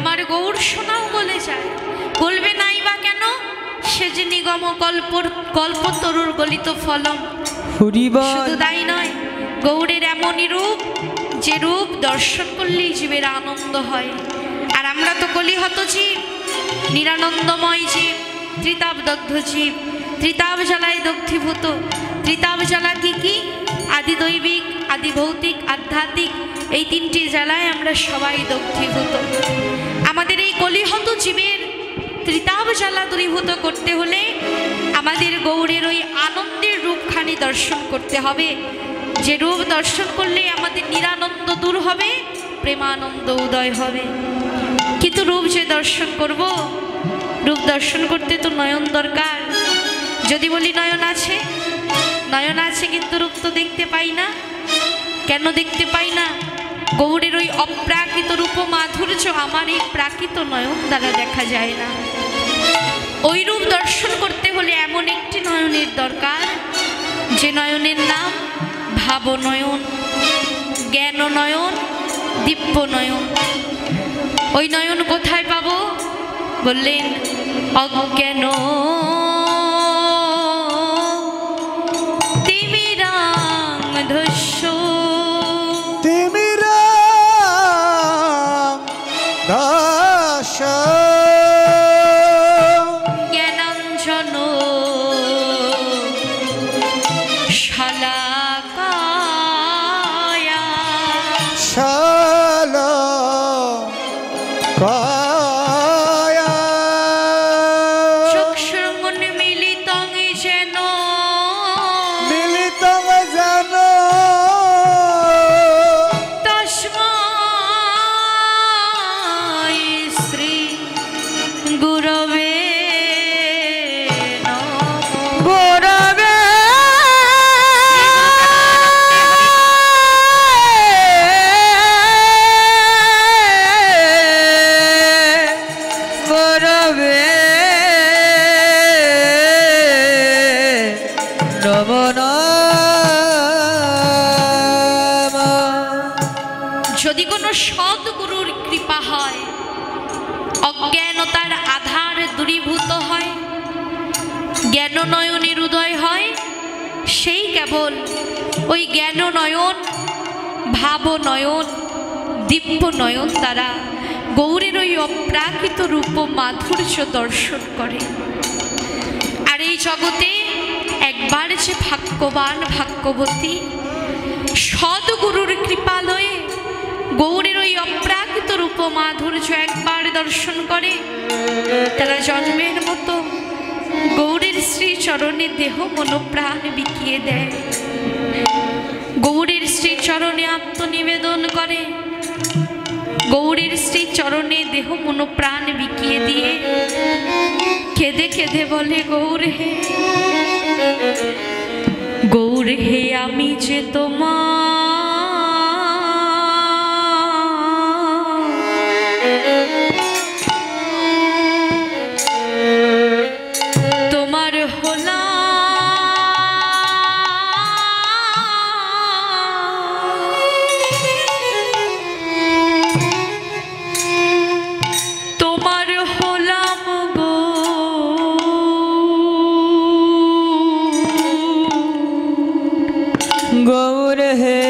আমার গৌর সোনাও গলে যায়, গলবে নাই বা কেন? সে যে নিগম কল্পতরুর গলিত ফলম। শুধু তাই নয়, গৌরের এমনই রূপ যে রূপ দর্শন করলেই জীবের আনন্দ হয়। আর আমরা তো কলিহত জীব, নিরানন্দময় জীব, ত্রিতাবদগ্ধ জীব, ত্রিতাব জ্বালায় দগ্ধীভূত। ত্রিতাব জ্বালা কি কি? আদি দৈবিক, আদি ভৌতিক, আধ্যাত্মিক, এই তিনটি জ্বালায় আমরা সবাই দগ্ধীভূত। আমাদের এই কলিহত জীবের ত্রিতাব জ্বালা দূরীভূত করতে হলে আমাদের গৌরের ওই আনন্দের রূপখানি দর্শন করতে হবে, যে রূপ দর্শন করলে আমাদের নিরানন্দ দূর হবে, প্রেমানন্দ উদয় হবে। কিন্তু রূপ যে দর্শন করব, রূপ দর্শন করতে তো নয়ন দরকার। যদি বলি নয়ন আছে, নয়ন আছে কিন্তু রূপ তো দেখতে পাই না। কেন দেখতে পাই না? গৌরের ওই অপ্রাকৃত রূপ মাধুর্য আমার এই প্রাকৃত নয়ন দ্বারা দেখা যায় না। ওই রূপ দর্শন করতে হলে এমন একটি নয়নের দরকার, যে নয়নের নাম ভাবনয়ন, জ্ঞান নয়ন, দিব্য নয়ন। ওই নয়ন কোথায় পাবো? বললেন অজ্ঞান তিমিরান্ধস্য, তিমিরান্ধস্য জ্ঞানাঞ্জন শালাকায়া, শালাকায়া চক্ষুর্মিলিতং যেন, মিলিতং যেন তস্মাই শ্রী গুরবে নমঃ। গুরবে গুরবে নমো নমঃ। যদি কোনো সদ্গুরুর কৃপা হয়, অজ্ঞানতার আধার দূরীভূত হয়, জ্ঞান নয়নের উদয় হয়, সেই কেবল ওই জ্ঞান নয়ন, ভাব নয়ন, দিব্য নয়ন দ্বারা গৌরের ওই অপ্রাকৃত রূপ মাধুর্য দর্শন করে। আর এই জগতে একবার যে ভাগ্যবান ভাগ্যবতী সদ্গুরুর কৃপালয়ে গৌরের ওই অপ্রাকৃত রূপ মাধুর্য একবার দর্শন করে, তারা জন্মের মতো গৌরের শ্রী চরণে দেহ মনোপ্রাণ বিকিয়ে দেয়, গৌরের শ্রী চরণে আত্মনিবেদন করে, গৌরের শ্রী চরণে দেহ মনোপ্রাণ বিকিয়ে দিয়ে কেঁদে কেঁদে বলে, গৌর হে, গৌর হে, আমি যে তোমার হলাম গো, গৌর হে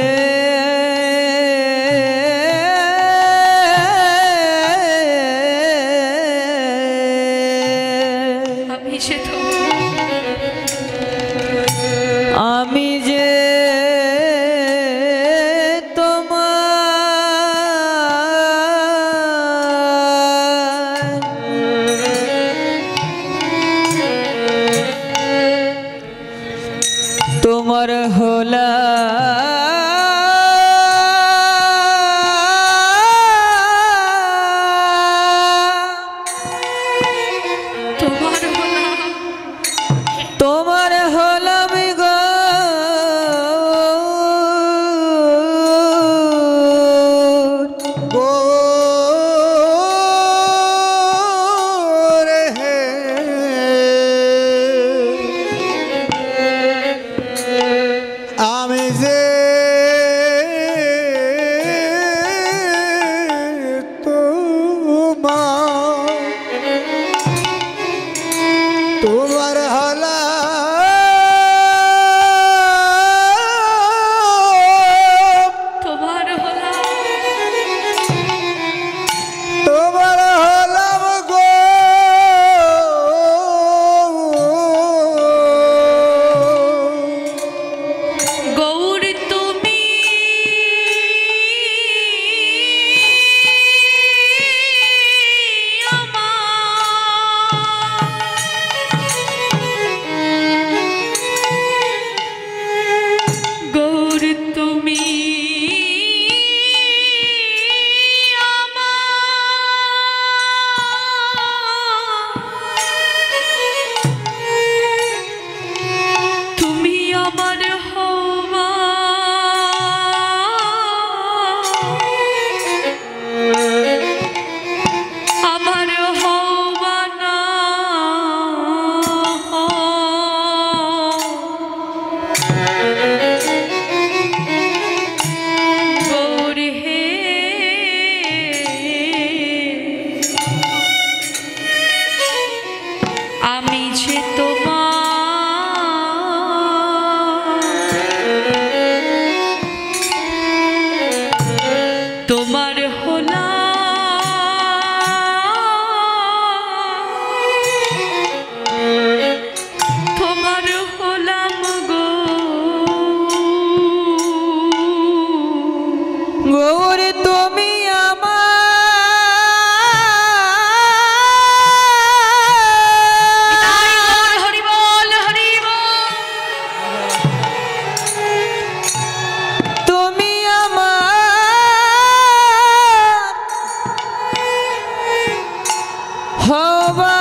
হবা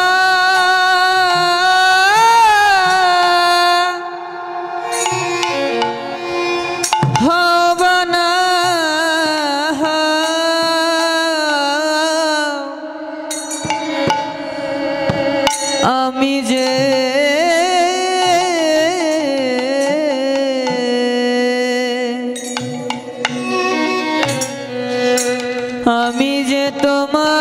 হবা না আমি যে আমি যে তোমার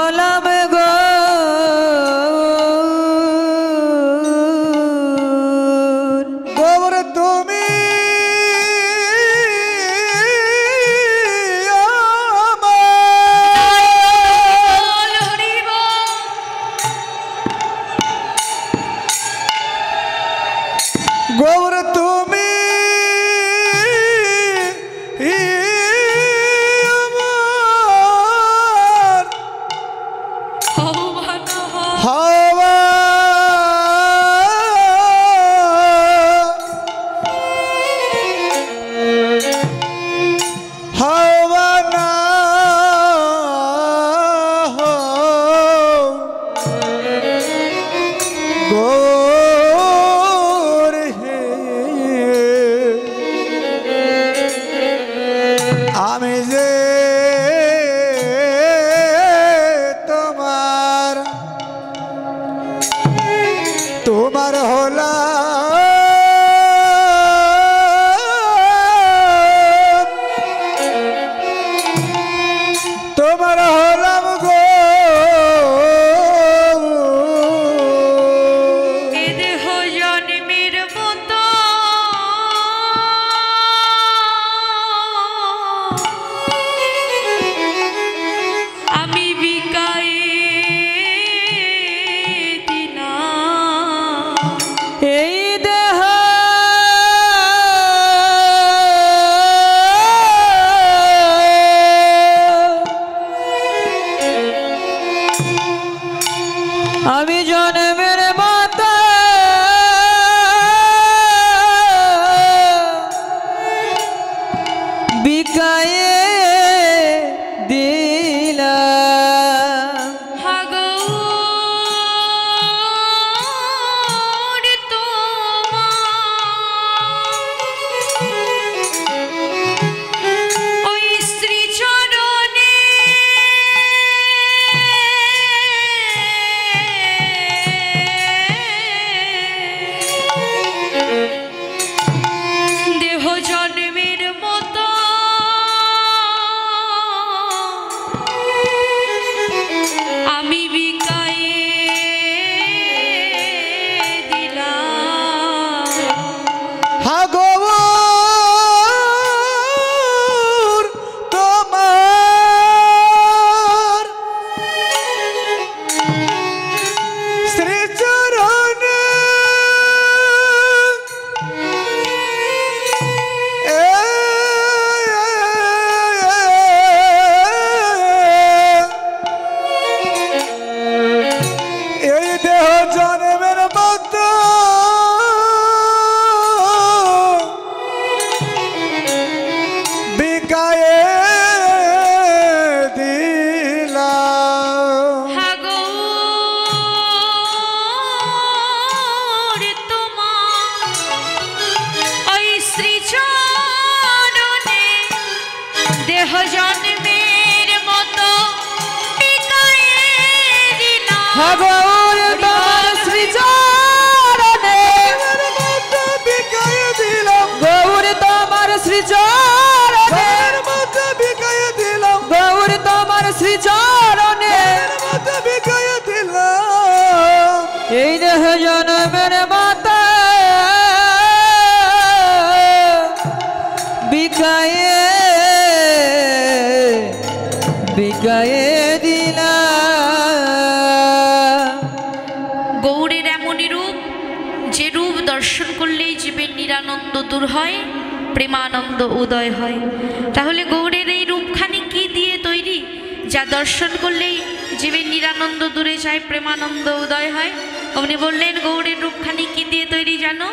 হলাম গো গৌর তুমি বল হরি বল। গৌর তুমি আমার হবা না হাওয়া হাওয়া না গৌর হে আমি যে তোমার তোমার হলাম তোমার হলাম গো এ দেহ জন্মের মতো আমি বিকায়ে দিলাম। এই দেহ আমি জন্মের মাতা বিকায়ে দিলাম হাগৌর তোমার ওই শ্রীচরণে দেহ জন্মের মতো আমি বিকায়ে দিলাম। হাগৌর তোমার শ্রীচরণে এই দেহ জন্মের মতো বিকায়ে দিলাম হাগৌর তোমার ওই শ্রীচরণে দেহ জন্মের মতো বিকায়ে দিলাম। হাগৌর তোমার শ্রীচরণে মতো বিকায়ে দিলাম গৌর তোমার শ্রীচরণে মতো বিকায়ে দিলাম গৌর তোমার শ্রীচরণে মতো বিকায়ে দিলাম এই দেহ জন্মের মাতা বিকায়ে বিকায়ে দিলাম গৌরের এমনই রূপ যে রূপ দর্শন করলেই জীবের নিরানন্দ দূর হয়, প্রেমানন্দ উদয় হয়। তাহলে গৌরের এই রূপখানি কি দিয়ে তৈরি, যা দর্শন করলেই জীবের নিরানন্দ দূরে যায়, প্রেমানন্দ উদয় হয়। উনি বললেন গৌরের রূপখানি কি দিয়ে তৈরি জানো?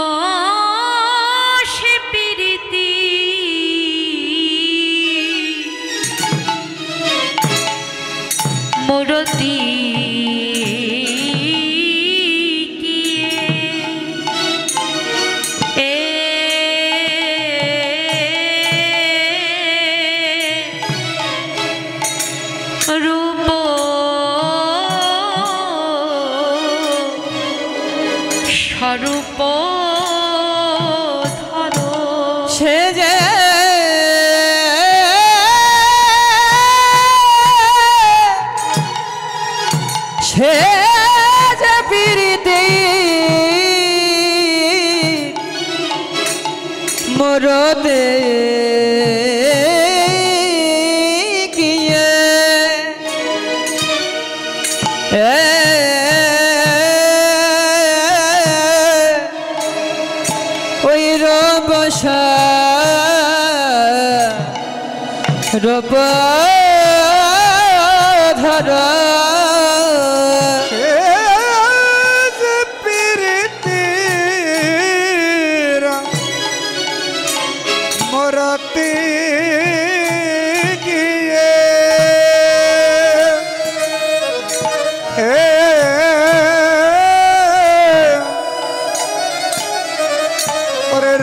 ও সে প্রীতি মূরতি স্বরূপ ধরো সে যে প্রীতি মরতে গিয়ে ওই রবসা রব ধর মরতে গিয়ে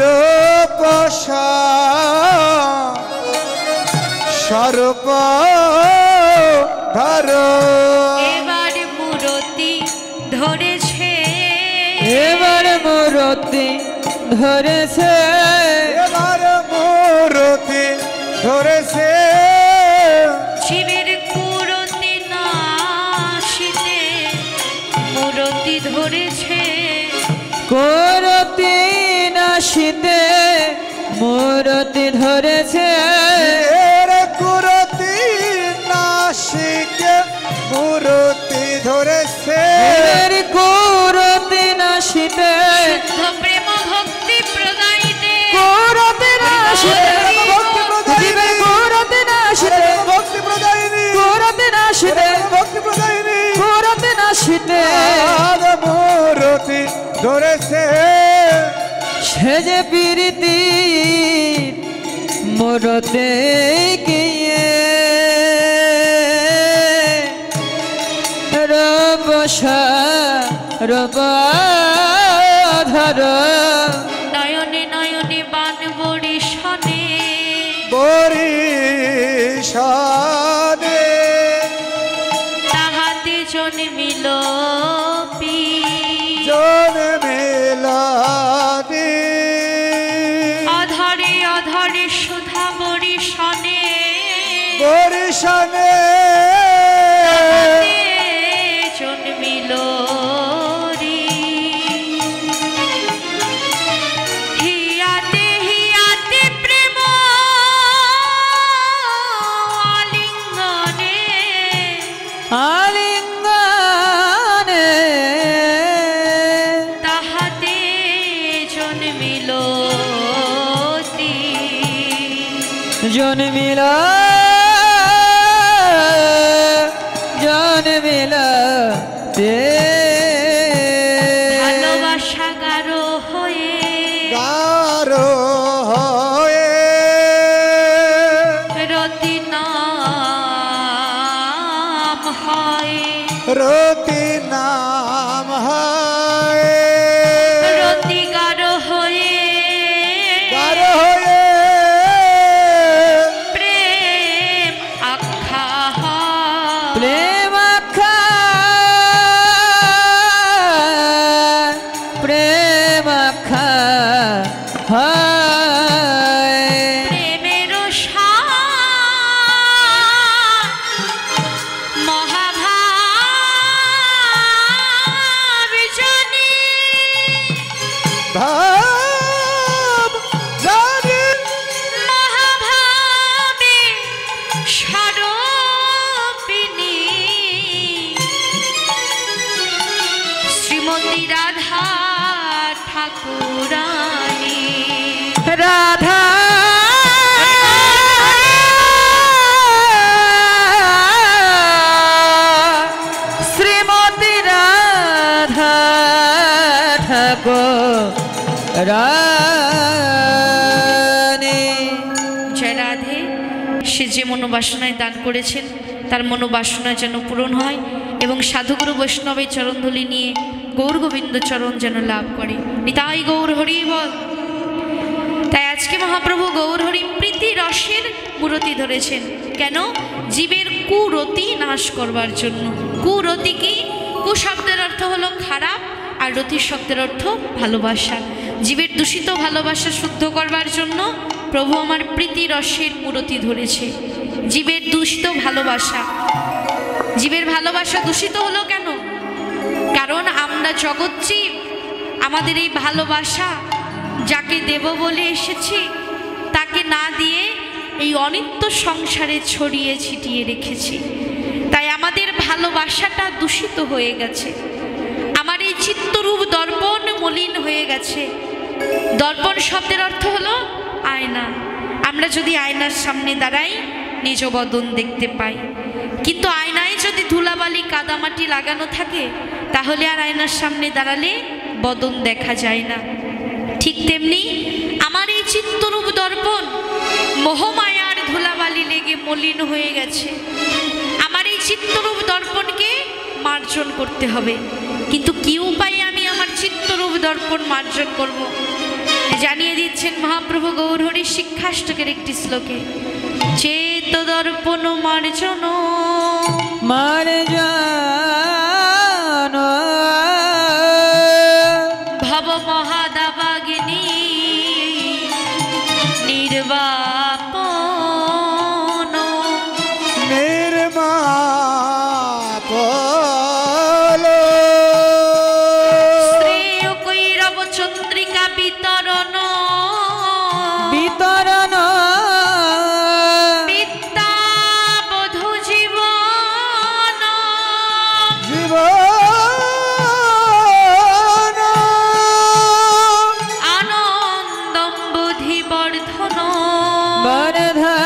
রূপসা স্বরূপ ধরো এবার মূরতি ধরেছে, এবার মূরতি ধরেছে, এবার মূরতি ধরেছে শিবের কুরতি নাশিতে মূরতি ধরেছে, করতি নাশিতে মূরতি ধরেছে, এর কুরতি নাশিকে মূরতি ধরেছে, এর করতি নাশিতে শুদ্ধ প্রেম ভক্তি প্রদায়িতে করতি নাশিতে জীবের করতি নাশিতে ভক্তি প্রদায়িনী করতি নাশিতে ভক্তি প্রদায়িনী করতি নাশিতে মূরতি ধরেছে সে যে প্রীতি মরতে গিয়ে রবসা রব ধর নয়নে নয়নে বান বরিশনে বরিশানে তাহাতে জন্মিল পি জন্মিলানি অধরে অধরে সুধা বরিশনে বরিশানে তাহাতে জন্মিল রি। হিয়াতে হিয়াতে প্রেম আলিঙ্গনে আলিঙ্গনে তাহাতে জন্মিল তি। জন্মিল জন্মিল তে ভালোবাসা গাঢ় হয়ে গারো হয়ে রতি নাম হয়, রতি নাম হয় রতি গাঢ় হয়ে গারো হয়ে প্রেম আখ্যা হয়। প্রেম আখ্যা প্রেম আখ্যা হয় প্রেমের সার মহাভাব জানি, ভাব জানি মহাভাবে স্বরূপিণী শ্রীমতী রাধা ঠাকুরানী। রাধা রানী। জয় রাধে। সে যে মনোবাসনায় দান করেছেন তার মনোবাসনা যেন পূরণ হয় এবং সাধুগুরু বৈষ্ণবের চরণধূলি নিয়ে গৌর গোবিন্দ চরণ যেন লাভ করে। নিতাই গৌর হরি বল। তাই আজকে মহাপ্রভু গৌর হরি প্রীতি রসের মূরতি ধরেছেন। কেন? জীবের কুরতি নাশ করবার জন্য। কুরতি কি? কু শব্দের অর্থ হলো খারাপ, আর রতি শব্দের অর্থ ভালোবাসা। জীবের দূষিত ভালোবাসা শুদ্ধ করবার জন্য প্রভু আমার প্রীতি রসের মূরতি ধরেছে। জীবের দূষিত ভালোবাসা, জীবের ভালোবাসা দূষিত হলো কেন? কারণ আমরা জগৎজীব, আমাদের এই ভালোবাসা যাকে দেব বলে এসেছি তাকে না দিয়ে এই অনিত্য সংসারে ছড়িয়ে ছিটিয়ে রেখেছি। তাই আমাদের ভালোবাসাটা দূষিত হয়ে গেছে। আমার এই চিত্তরূপ দর্পণ মলিন হয়ে গেছে। দর্পণ শব্দের অর্থ হলো আয়না। আমরা যদি আয়নার সামনে দাঁড়াই নিজ বদন দেখতে পাই, কিন্তু আয়নায় যদি ধুলাবালি কাদামাটি লাগানো থাকে তাহলে আর আয়নার সামনে দাঁড়ালে বদন দেখা যায় না। ঠিক তেমনি আমার এই চিত্তরূপ দর্পণ মোহমায়ার ধুলাবালি লেগে মলিন হয়ে গেছে। আমার এই চিত্তরূপ দর্পণকে মার্জন করতে হবে। কিন্তু কি উপায়ে আমি আমার চিত্তরূপ দর্পণ মার্জন করব? জানিয়ে দিচ্ছেন মহাপ্রভু গৌর হরি শিক্ষাষ্টকের একটি শ্লোকে। চেত দর্পণ মার্জন মার্জন ভব মহাদাবাগিনী নির্বাপন নির্মাপল শ্রেয় কৈরব চন্দ্রিকা বিতরণ বিতরণ বিদ্যাবধূ জীবন জীবন আনন্দম বুদ্ধি বর্ধন বরধান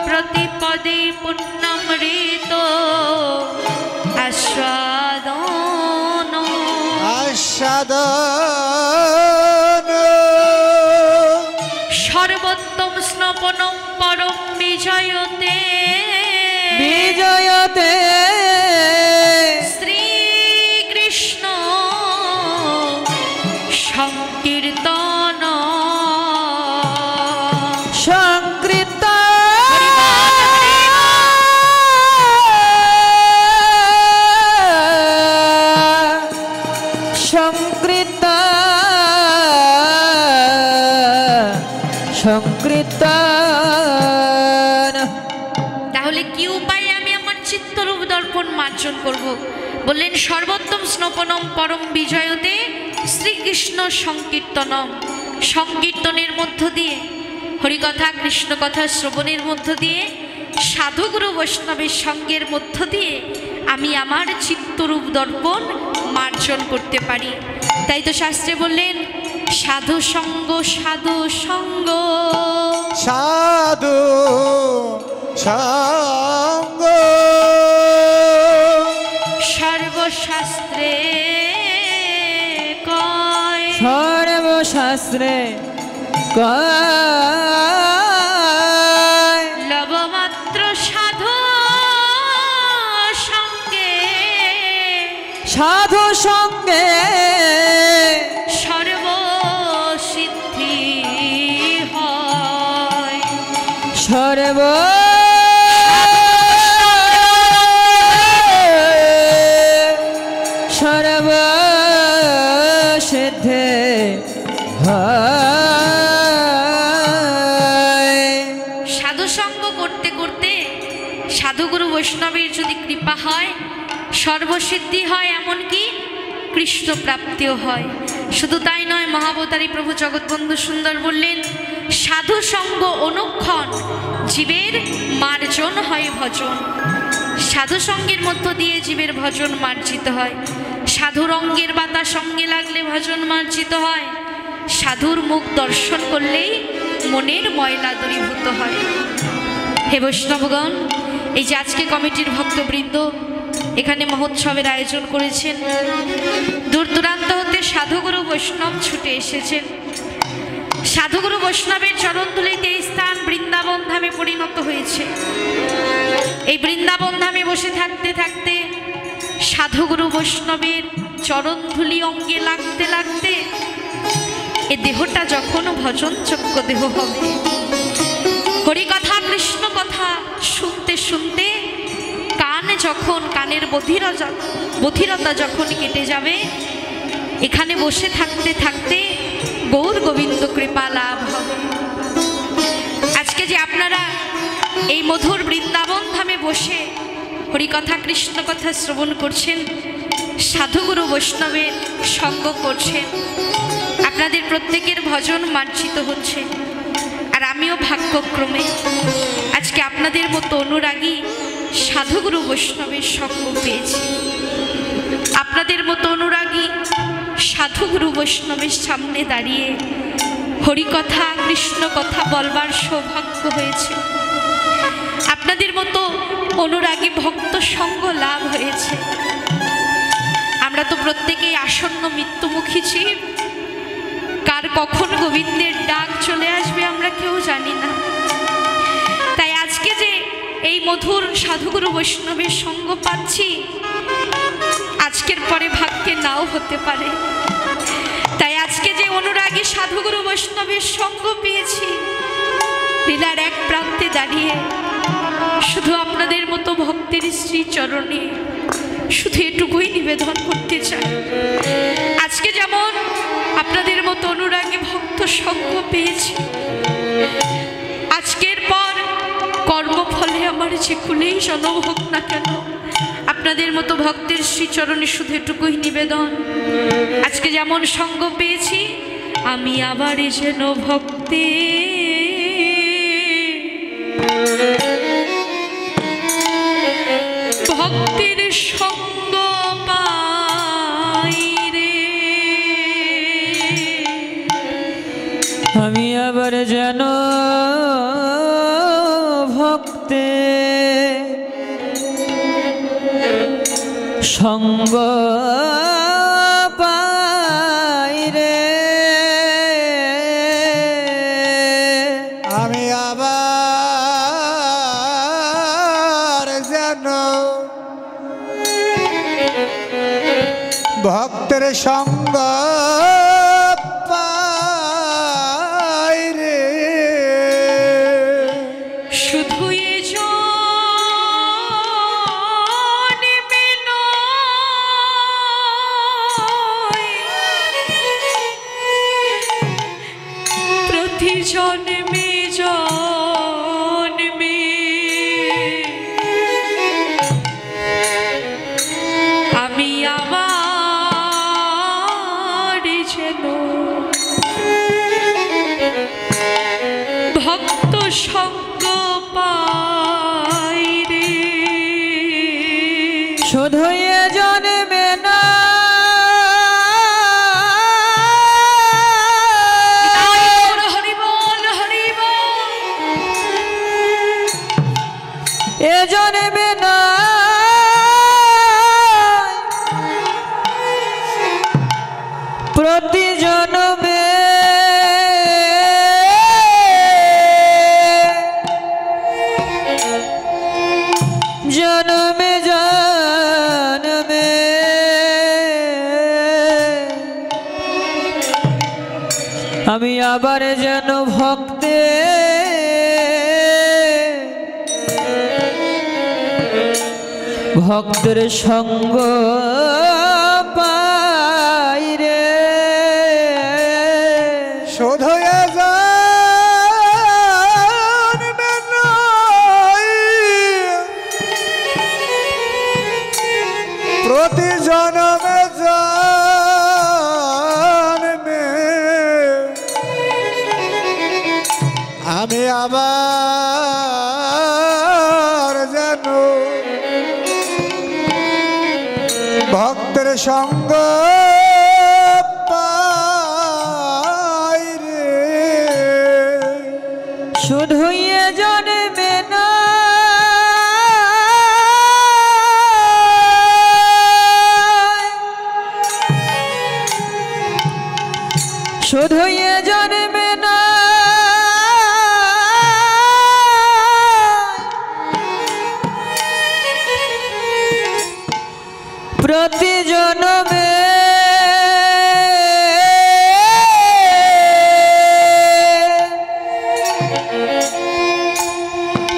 প্রতিপদে পুণ্যমৃত আস্বাদন আস্বাদন সর্বোত্তম স্নপনম পরম বিজয়তে বিজয়তে শ্রীকৃষ্ণ সংকীর্তন সংকৃত সংকৃত সংকৃত। তাহলে কি উপায়ে আমি আমার চিত্তরূপ দর্পণ মার্জন করব? বললেন সর্বোত্তম স্নপনম পরম বিজয়তে শ্রীকৃষ্ণ সংকীর্তনম। সংকীর্তনের মধ্য দিয়ে, হরিকথা কৃষ্ণ কথা শ্রবণের মধ্য দিয়ে, সাধুগুরু বৈষ্ণবের সঙ্গের মধ্য দিয়ে আমি আমার চিত্তরূপ দর্পণ মার্জন করতে পারি। তাই তো শাস্ত্রে বললেন সাধু সঙ্গ সাধু সঙ্গ সাধু সঙ্গ সর্বশাস্ত্রে কয় সর্বশাস্ত্রে কয় লবমাত্র সাধু সঙ্গে সাধু সঙ্গে সর্বসিদ্ধি হয়। সর্ব সর্ব সিদ্ধে সাধু সঙ্গ করতে করতে সাধুগুরু বৈষ্ণবের যদি কৃপা হয় সর্বসিদ্ধি হয়, এমনকি কৃষ্ণ প্রাপ্তিও হয়। শুধু তাই নয়, মহাবতারী প্রভু জগৎবন্ধু সুন্দর বললেন সাধু সঙ্গ অনুক্ষণ জীবের মার্জন হয় ভজন। সাধু সঙ্গের মধ্য দিয়ে জীবের ভজন মার্জিত হয়। সাধুর অঙ্গের বাতা সঙ্গে লাগলে ভজন মার্জিত হয়। সাধুর মুখ দর্শন করলেই মনের ময়লা দূরীভূত হয়। হে বৈষ্ণবগণ, এই যে আজকে কমিটির ভক্তবৃন্দ এখানে মহোৎসবের আয়োজন করেছেন। দূর দূরান্ত হতে সাধুগুরু বৈষ্ণব ছুটে এসেছেন। সাধুগুরু বৈষ্ণবের চরণধুলিতে এই স্থান বৃন্দাবন ধামে পরিণত হয়েছে। এই বৃন্দাবন ধামে বসে থাকতে থাকতে সাধুগুরু বৈষ্ণবের চরণধুলি অঙ্গে লাগতে লাগতে এ দেহটা যখন ভজনযোগ্য দেহ হবে, হরিকথা কৃষ্ণ কথা শুনতে শুনতে কানের বধিরতা যখন কেটে যাবে, এখানে বসে থাকতে থাকতে গৌর গোবিন্দ কৃপা লাভ হবে। আজকে যে আপনারা এই মধুর বৃন্দাবন ধামে বসে হরিকথা কৃষ্ণ কথা শ্রবণ করছেন, সাধুগুরু বৈষ্ণবের সঙ্গ করছেন, আপনাদের প্রত্যেকের ভজন মার্জিত হচ্ছে। আর আমিও ভাগ্যক্রমে আজকে আপনাদের মতো অনুরাগী সাধুগুরু বৈষ্ণবের সঙ্গ পেয়েছি। আপনাদের মতো অনুরাগী সাধুগুরু বৈষ্ণবের সামনে দাঁড়িয়ে হরিকথা কৃষ্ণ কথা বলবার সৌভাগ্য হয়েছে। আপনাদের মতো অনুরাগী ভক্ত সঙ্গ লাভ হয়েছে। আমরা তো প্রত্যেকেই আসন্ন মৃত্যুমুখী জীব, কার কখন গোবিন্দের ডাক চলে আসবে আমরা কেউ জানি না। তাই আজকে যে এই মধুর সাধুগুরু বৈষ্ণবের সঙ্গ পাচ্ছি, আজকের পরে ভাগ্যে নাও হতে পারে। তাই আজকে যে অনুরাগী সাধুগুরু বৈষ্ণবের সঙ্গ পেয়েছি, লীলার এক প্রান্তে দাঁড়িয়ে শুধু আপনাদের মতো ভক্তের শ্রীচরণে শুধু এটুকুই নিবেদন করতে চাই। আজকে যেমন আপনাদের মতো অনুরাগী ভক্ত সঙ্গ পেয়েছি, আজকের পর কর্মফলে আমার যে কুলেই জন্ম হোক না কেন, আপনাদের মতো ভক্তের শ্রীচরণে শুধু এটুকুই নিবেদন, আজকে যেমন সঙ্গ পেয়েছি আমি আবার যেন ভক্তের সঙ্গ পাই রে, আমি আবার যেন ভক্তে সঙ্গ পাই রে, আমি আবার যেন ভক্তের সঙ্গ পাই রে। শুধু এ জন্মে নয়, প্রতি জন্মে জন্মে আমি আবার যেন ভক্ত সঙ্গ পাই রে। শুধু এ জন্মে না হরি বল হরি বল, এ জন্মে না প্রতি জন্মে জন্মে জন্মে আমি আবার যেন ভক্তের সঙ্গ পাই রে। শুধু এ জন্মে নয়, প্রতি জন্মে জন্মে আমি আবার যেন ভক্তের সঙ্গ পাই রে। শুধু এ জন্মে না প্রতি জনমে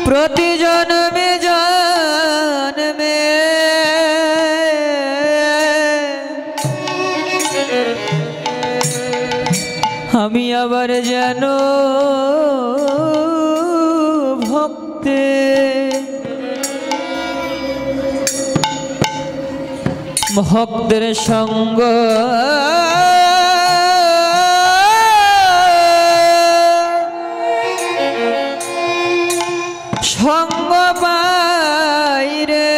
প্রতি জনমে জন্মে আমি আবার যেন ভক্তে ভক্তের সঙ্গ সঙ্গ পাই রে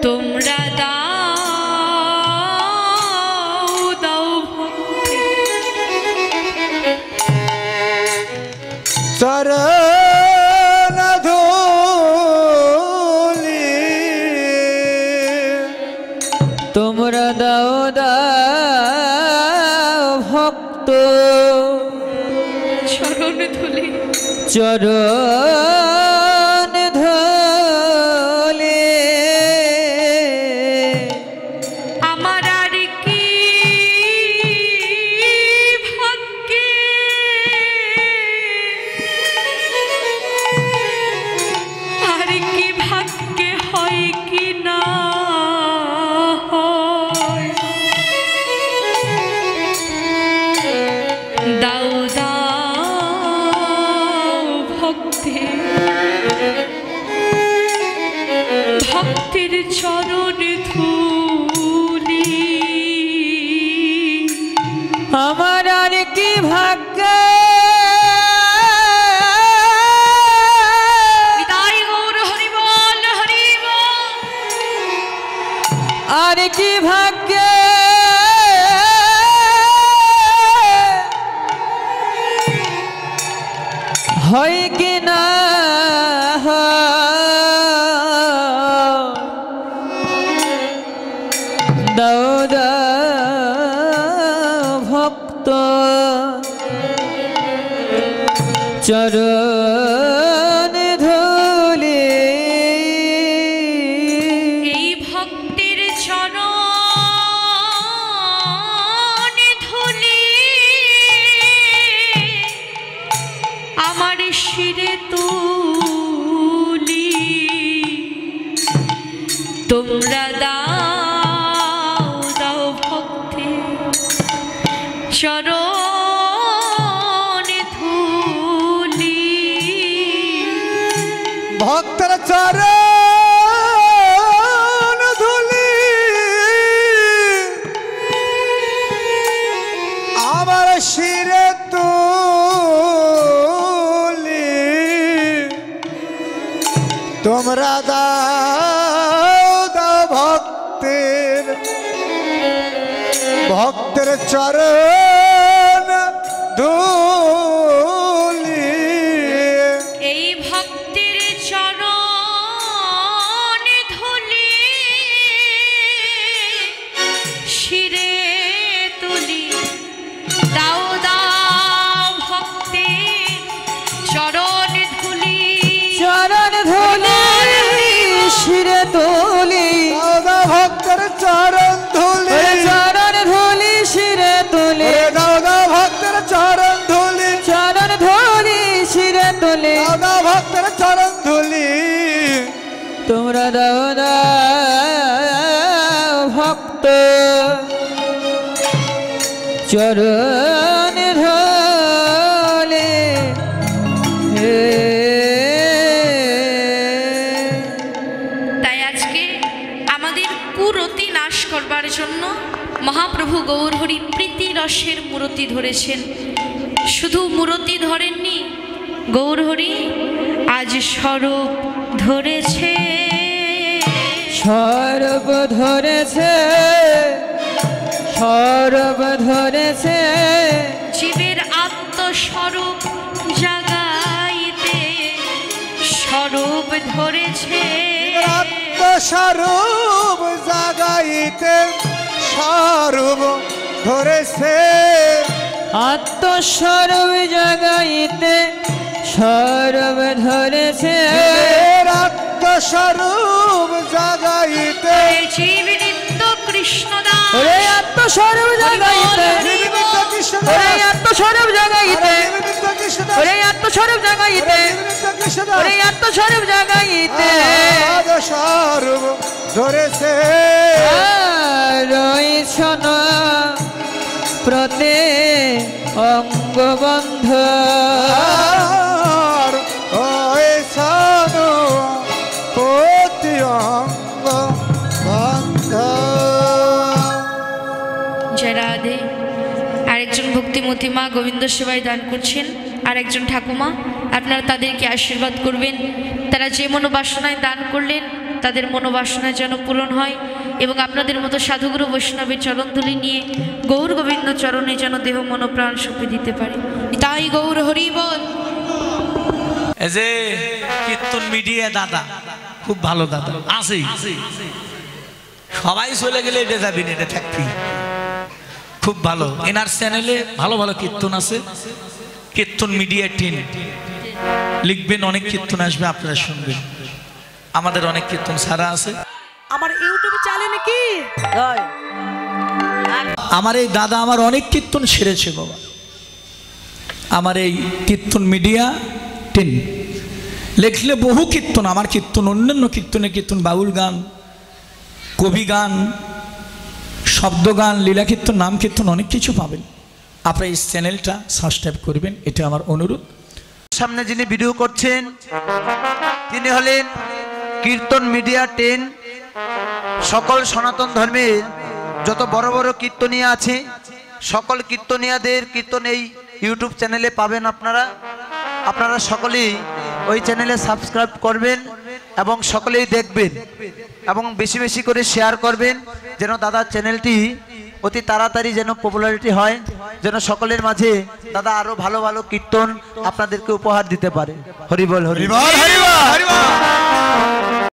তোমরা দাও দাও ভক্তি চরণ ধুলি তোমরা দাও দাও ভক্ত চরণ ধুলি চরণ ধুলি আমার আর কি ভাগ্যে আর কি ভাগ্যে হয় কি না হয় দাও দাও ভক্তি ভক্তির চরণ ধুলি আমার আর কি ভাগ্য তাই গৌর হরি বল হরি বল আর কি ভাগ্য হয় কি না দাও দাও ভক্ত চরণ ধুলি এই ভক্তির চরণ ধুলি আমার শিরে তুলি তোমরা দাও দাও ভক্তি চরণ ধুলি ভক্তের চরণ ধুলি আমার শিরে তুলি তোমরা দাও দাও ভক্তের ভক্তের চরণ ধুলি এই ভক্তির চরণ ধুলি শিরে তুলি দাও দাও ভক্তি চরণ ধুলি চরণ ধুলি শিরে তুলি দাও দাও ভক্তের চরণ ধুলি চরণ ধুলি শিরে তুলি দাও দাও ভক্তের চরণ ধুলি চরণ ধুলি শিরে তুলি দাও দাও ভক্তের চরণ ধুলি তোমরা দাও দাও ভক্ত চরণ ধুলি তাই আজকে আমাদের কুরতি নাশ করবার জন্য মহাপ্রভু গৌরহরি প্রীতি রসের মূরতি ধরেছেন। শুধু মূরতি ধরেননি, গৌরহরি আজ স্বরূপ ধরেছে। সর্ব ধরেছে সর্ব ধরেছে জীবের আত্মস্বরূপ জাগাইতে স্বরূপ ধরেছে। আত্মস্বরূপ জাগাইতে স্বরূপ ধরেছে আত্মস্বরূপ জাগাইতে সর্ব ধরেছে আত্মস্বরূপ কৃষ্ণদাস ওরে আত্মস্বরূপ জাগাইতে নিমিত্ত কৃষ্ণ ওরে দাস আত্মস্বরূপ জাগাইতে নিমিত্ত কৃষ্ণ দাস ওরে আত্মস্বরূপ জাগাইতে নিমিত্ত কৃষ্ণ দাস ওরে আত্মস্বরূপ জাগাইতে স্বরূপ ধরেছে রইছন প্রতে অঙ্গবন্ধ আর ওই সানু প্রতি অঙ্গ বন্ধ। জয় রাধে। আরেকজন ভক্তিমতী মা গোবিন্দ সেবায় দান করছেন, আর একজন ঠাকুমা, আপনারা তাদেরকে আশীর্বাদ করবেন। তারা যে মনোবাসনায় দান করলেন তাদের মনোবাসনা যেন পূরণ হয় এবং আপনাদের মতো সাধুগুরু বৈষ্ণবের চরণধুলি নিয়ে গৌর গোবিন্দ চরণে যেন দেহ মনোপ্রাণ সঁপে দিতে পারে। তাই গৌর হরি বল। এই যে কীর্তন মিডিয়া দাদা খুব ভালো দাদা আছে, সবাই চলে গেলে এটা যাবি না, এটা থাকবি, খুব ভালো। এনার চ্যানেলে ভালো ভালো কীর্তন আছে, কীর্তন মিডিয়া টিম লিখবেন, অনেক কীর্তন আসবে, আপনারা শুনবেন। আমাদের অনেক কীর্তন ছাড়া আছে। আমার ইউটিউবে চ্যানেল নাকি আমার এই দাদা আমার অনেক কীর্তন সেরেছে বাবা। আমার এই কীর্তন মিডিয়া টিম লিখলে বহু কীর্তন, আমার কীর্তন, অন্যান্য কীর্তন, বাউল গান, কবি গান, শব্দ গান, লীলা কীর্তন, নাম কীর্তন, অনেক কিছু পাবেন। আপনারা এই চ্যানেলটা সাবস্ক্রাইব করবেন, এটা আমার অনুরোধ। সামনে যিনি ভিডিও করছেন তিনি হলেন কীর্তন মিডিয়া 10। সকল সনাতন ধর্মের যত বড় বড় কীর্তনীয়া আছে সকল কীর্তনীয়াদের কীর্তন এই ইউটিউব চ্যানেলে পাবেন। আপনারা সকলেই ওই চ্যানেলে সাবস্ক্রাইব করবেন এবং সকলেই দেখবেন এবং বেশি বেশি করে শেয়ার করবেন, যেন দাদার চ্যানেলটি অতি তাড়াতাড়ি যেন পপুলারিটি হয়, যেন সকলের মাঝে দাদা আরো ভালো ভালো কীর্তন আপনাদেরকে উপহার দিতে পারে। হরি বল, হরি বল, হরি বল।